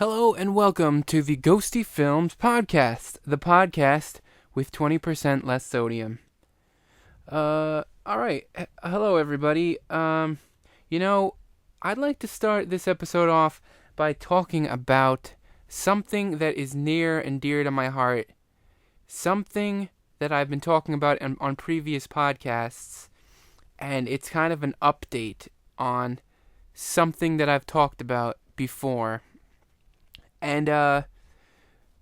Hello and welcome to the GhostyFilms podcast, the podcast with 20% less sodium. Alright, hello everybody. I'd like to start this episode off by talking about something that is near and dear to my heart. Something that I've been talking about on previous podcasts, and it's kind of an update on something that I've talked about before. And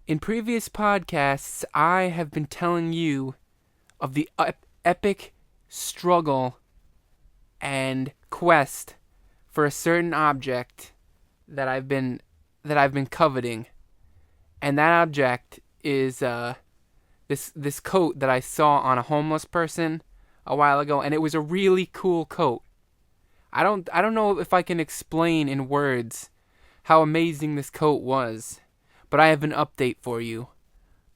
in previous podcasts, I have been telling you of the epic struggle and quest for a certain object that I've been coveting, and that object is this coat that I saw on a homeless person a while ago, and it was a really cool coat. I don't know if I can explain in words how amazing this coat was, but I have an update for you.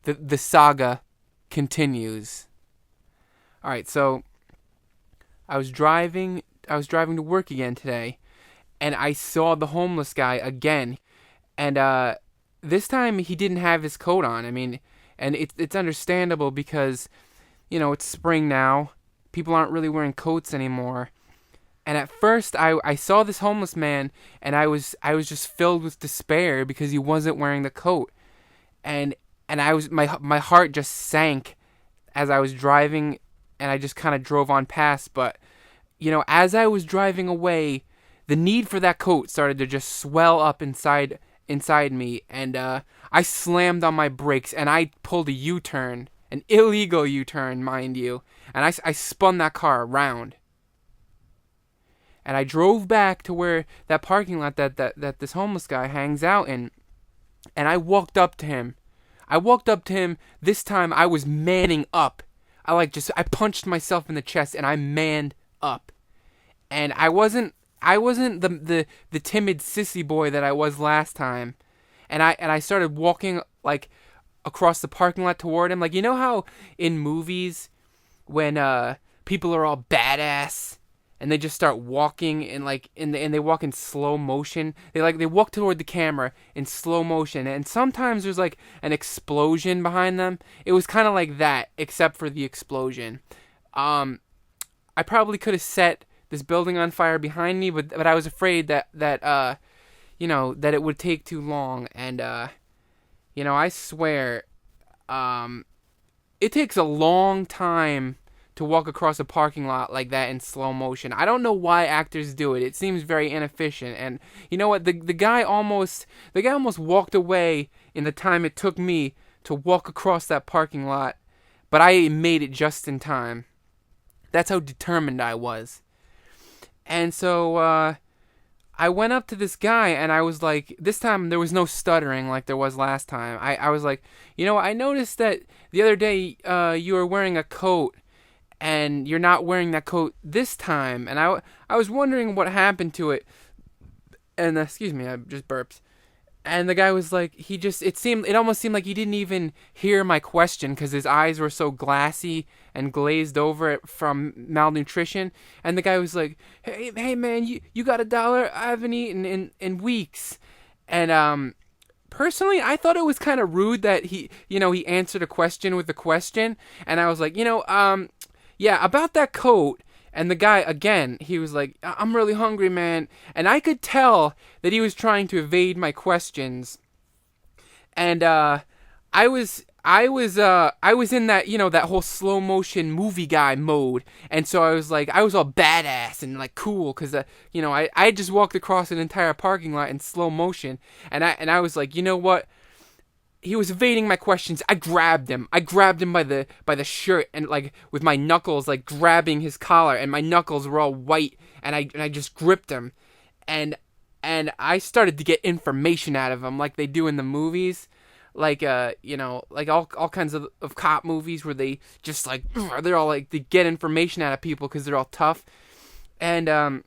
The saga continues. Alright, so I was driving to work again today, and I saw the homeless guy again, and this time he didn't have his coat on. I mean, and it's understandable because, it's spring now. People aren't really wearing coats anymore. And at first, I saw this homeless man, and I was just filled with despair because he wasn't wearing the coat, and I was my heart just sank as I was driving, and I just kind of drove on past. But as I was driving away, the need for that coat started to just swell up inside me, and I slammed on my brakes, and I pulled a U-turn, an illegal U-turn, mind you, and I spun that car around. And I drove back to where that parking lot that this homeless guy hangs out in. And I walked up to him. This time I was manning up. I punched myself in the chest and I manned up. And I wasn't the timid sissy boy that I was last time. And I started walking across the parking lot toward him. How in movies when people are all badass and they just start walking and they walk in slow motion. They walk toward the camera in slow motion, and sometimes there's an explosion behind them. It was kind of like that, except for the explosion. I probably could have set this building on fire behind me, but I was afraid that it would take too long. And I swear, it takes a long time to walk across a parking lot like that in slow motion. I don't know why actors do it. It seems very inefficient. And you know what? The guy almost walked away in the time it took me to walk across that parking lot, but I made it just in time. That's how determined I was. And so I went up to this guy, and I was like, this time there was no stuttering like there was last time. I was like, I noticed that the other day you were wearing a coat, and you're not wearing that coat this time, and I was wondering what happened to it. And excuse me, I just burped. And the guy was like, it almost seemed like he didn't even hear my question because his eyes were so glassy and glazed over from malnutrition. And the guy was like, hey man, you got $1? I haven't eaten in weeks. And personally, I thought it was kind of rude that he answered a question with a question. And I was like, yeah, about that coat. And the guy, again, he was like, I'm really hungry, man. And I could tell that he was trying to evade my questions. And I was in that, that whole slow motion movie guy mode. And so I was all badass and cool because, I just walked across an entire parking lot in slow motion. And I was like, you know what? He was evading my questions. I grabbed him by the shirt and with my knuckles grabbing his collar, and my knuckles were all white, and I just gripped him, and I started to get information out of him like they do in the movies, all kinds of cop movies where they just they're all they get information out of people because they're all tough, and I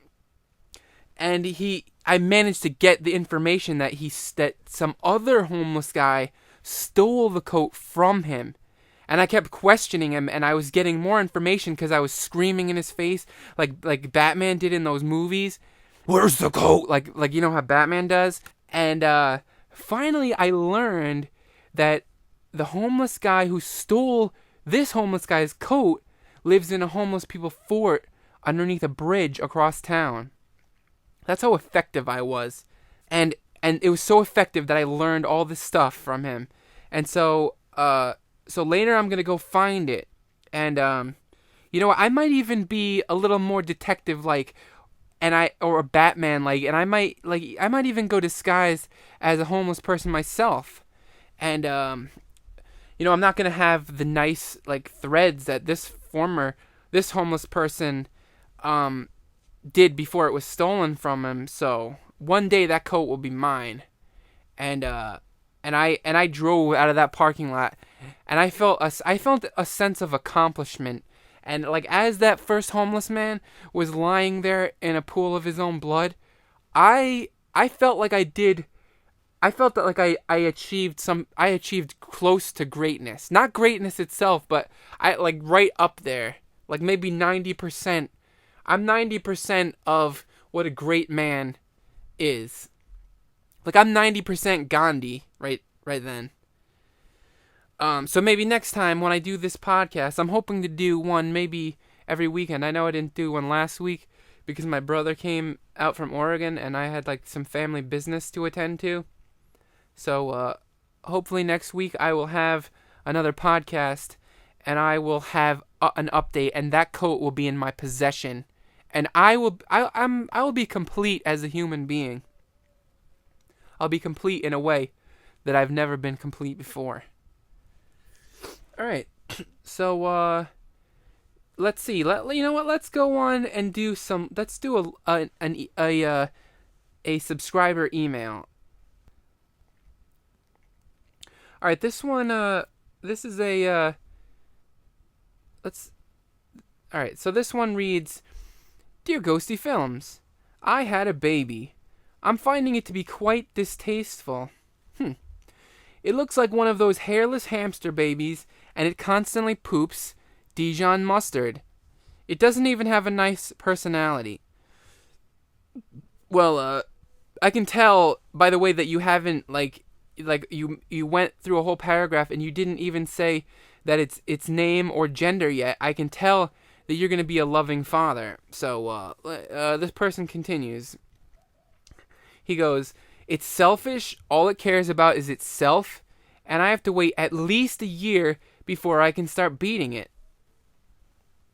managed to get the information that some other homeless guy stole the coat from him. And I kept questioning him, and I was getting more information because I was screaming in his face like Batman did in those movies. Where's the coat? Like how Batman does. And finally I learned that the homeless guy who stole this homeless guy's coat lives in a homeless people fort underneath a bridge across town. That's how effective I was. And it was so effective that I learned all this stuff from him. And so later I'm going to go find it. And you know, I might even be a little more detective like or a Batman like, and I might even go disguised as a homeless person myself. And you know, I'm not going to have the nice like threads that this homeless person did before it was stolen from him. So one day that coat will be mine. And I drove out of that parking lot, and I felt a sense of accomplishment. And like as that first homeless man was lying there in a pool of his own blood, I felt like I achieved close to greatness. Not greatness itself, but I like right up there. Like maybe 90%. I'm 90% of what a great man is. Like I'm 90% Gandhi right then. So maybe next time when I do this podcast, I'm hoping to do one maybe every weekend. I know I didn't do one last week because my brother came out from Oregon and I had like some family business to attend to. So hopefully next week I will have another podcast and I will have an update, and that coat will be in my possession, and I will be complete as a human being. I'll be complete in a way that I've never been complete before. All right, so let's see. You know what? Let's go on and do some. Let's do a subscriber email. All right, this one. This is a. Let's. All right, so this one reads, "Dear GhostyFilms, I had a baby. I'm finding it to be quite distasteful. It looks like one of those hairless hamster babies, and it constantly poops Dijon mustard. It doesn't even have a nice personality." Well, I can tell by the way that you haven't you went through a whole paragraph and you didn't even say that its name or gender yet. I can tell that you're going to be a loving father. So this person continues. He goes, "It's selfish. All it cares about is itself, and I have to wait at least a year before I can start beating it."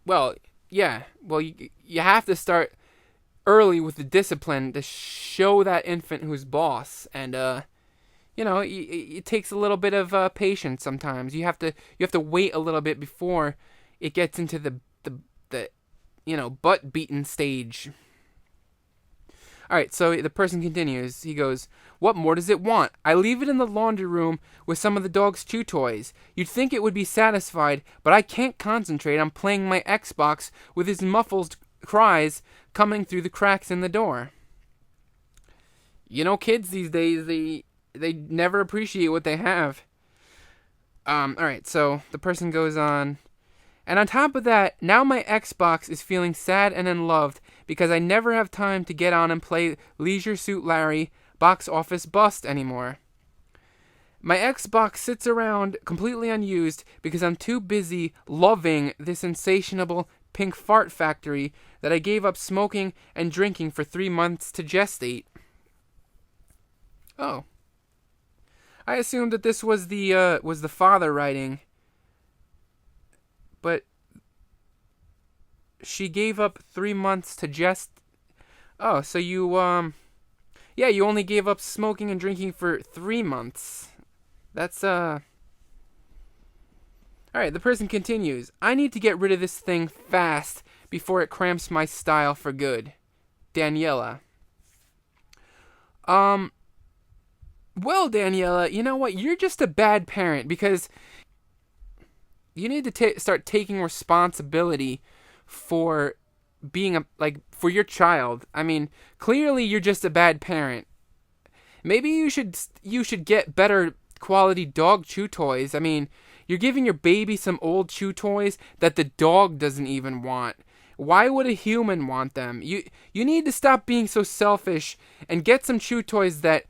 Well, yeah. Well, you have to start early with the discipline to show that infant who's boss. And you know, it takes a little bit of patience sometimes. You have to wait a little bit before it gets into the butt beaten stage. All right, so the person continues. He goes, "What more does it want? I leave it in the laundry room with some of the dog's chew toys. You'd think it would be satisfied, but I can't concentrate on playing my Xbox with his muffled cries coming through the cracks in the door." You know, kids these days, they never appreciate what they have. All right, so the person goes on. "And on top of that, now my Xbox is feeling sad and unloved because I never have time to get on and play Leisure Suit Larry Box Office Bust anymore. My Xbox sits around completely unused because I'm too busy loving this insatiable pink fart factory that I gave up smoking and drinking for 3 months to gestate." Oh. I assumed that this was the father writing. But she gave up 3 months to Oh, so you you only gave up smoking and drinking for 3 months. That's All right, the person continues. "I need to get rid of this thing fast before it cramps my style for good. Daniela." Well, Daniela, you know what? You're just a bad parent because you need to start taking responsibility for being for your child. I mean, clearly you're just a bad parent. Maybe you should get better quality dog chew toys. I mean, you're giving your baby some old chew toys that the dog doesn't even want. Why would a human want them? You need to stop being so selfish and get some chew toys that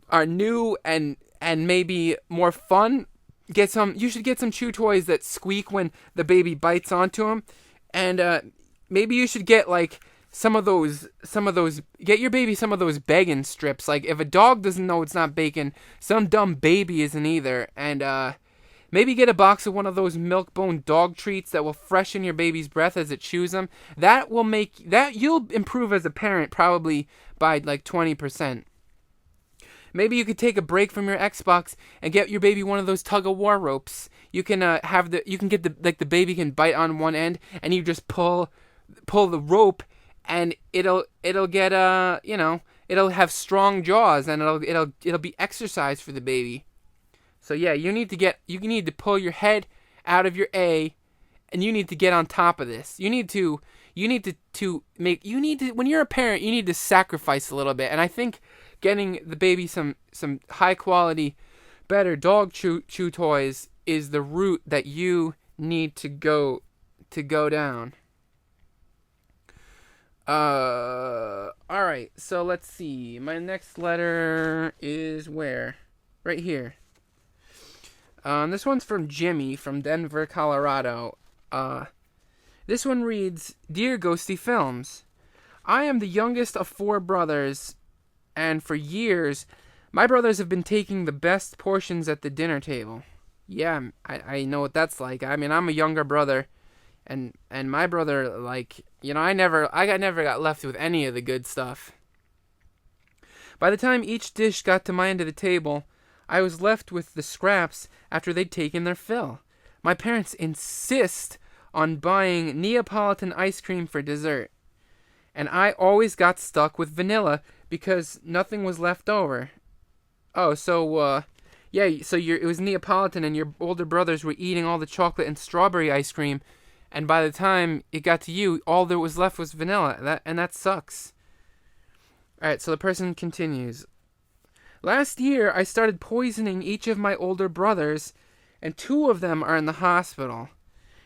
are new and maybe more fun, you should get some chew toys that squeak when the baby bites onto them, and maybe you should get like some of those get your baby some of those bacon strips. Like if a dog doesn't know it's not bacon, some dumb baby isn't either. And maybe get a box of one of those milk bone dog treats that will freshen your baby's breath as it chews them. That will make that you'll improve as a parent probably by like 20%. Maybe you could take a break from your Xbox and get your baby one of those tug-of-war ropes. You can you can get the baby can bite on one end, and you just pull the rope, and it'll get it'll have strong jaws, and it'll be exercise for the baby. So yeah, you need to pull your head out of your A, and you need to get on top of this. When you're a parent, you need to sacrifice a little bit, and I think getting the baby some high quality, better dog chew toys is the route that you need to go down. Alright, so let's see. My next letter is where? Right here. This one's from Jimmy from Denver, Colorado. This one reads, Dear GhostyFilms, I am the youngest of 4 brothers, and for years, my brothers have been taking the best portions at the dinner table. Yeah, I know what that's like. I mean, I'm a younger brother, and my brother, like, I never got left with any of the good stuff. By the time each dish got to my end of the table, I was left with the scraps after they'd taken their fill. My parents insist on buying Neapolitan ice cream for dessert, and I always got stuck with vanilla because nothing was left over. Oh, so it was Neapolitan, and your older brothers were eating all the chocolate and strawberry ice cream, and by the time it got to you, all there was left was vanilla. That sucks. Alright, so the person continues. Last year, I started poisoning each of my older brothers, and 2 of them are in the hospital.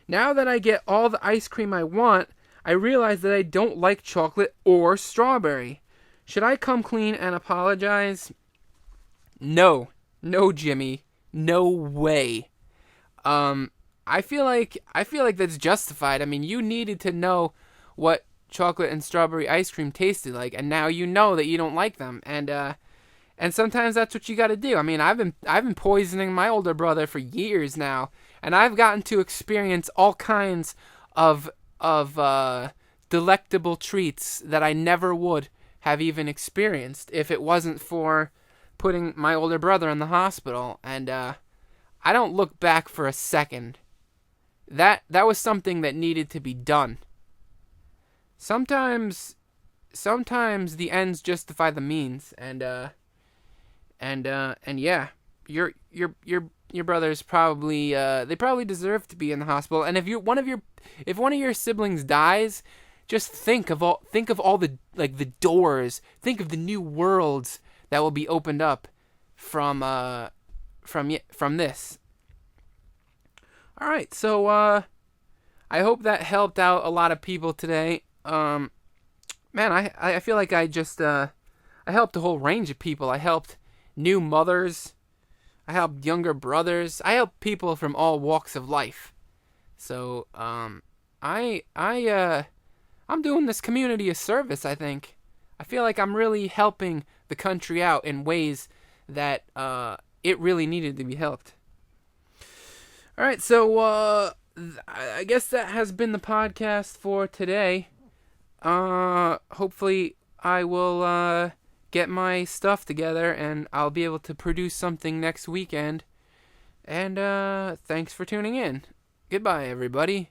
Now that I get all the ice cream I want, I realize that I don't like chocolate or strawberry. Should I come clean and apologize? No, Jimmy, no way. I feel like that's justified. I mean, you needed to know what chocolate and strawberry ice cream tasted like, and now you know that you don't like them. And sometimes that's what you got to do. I mean, I've been poisoning my older brother for years now, and I've gotten to experience all kinds of delectable treats that I never would have even experienced if it wasn't for putting my older brother in the hospital. And I don't look back for a second. That was something that needed to be done. Sometimes the ends justify the means, and yeah, your brothers probably they probably deserve to be in the hospital. And if one of your siblings dies, just think of all the the doors. Think of the new worlds that will be opened up from this. All right, so I hope that helped out a lot of people today. Man, I feel like I helped a whole range of people. I helped new mothers. I helped younger brothers. I helped people from all walks of life. So I'm doing this community a service, I think. I feel like I'm really helping the country out in ways that it really needed to be helped. All right, so I guess that has been the podcast for today. Hopefully I will get my stuff together and I'll be able to produce something next weekend. And thanks for tuning in. Goodbye, everybody.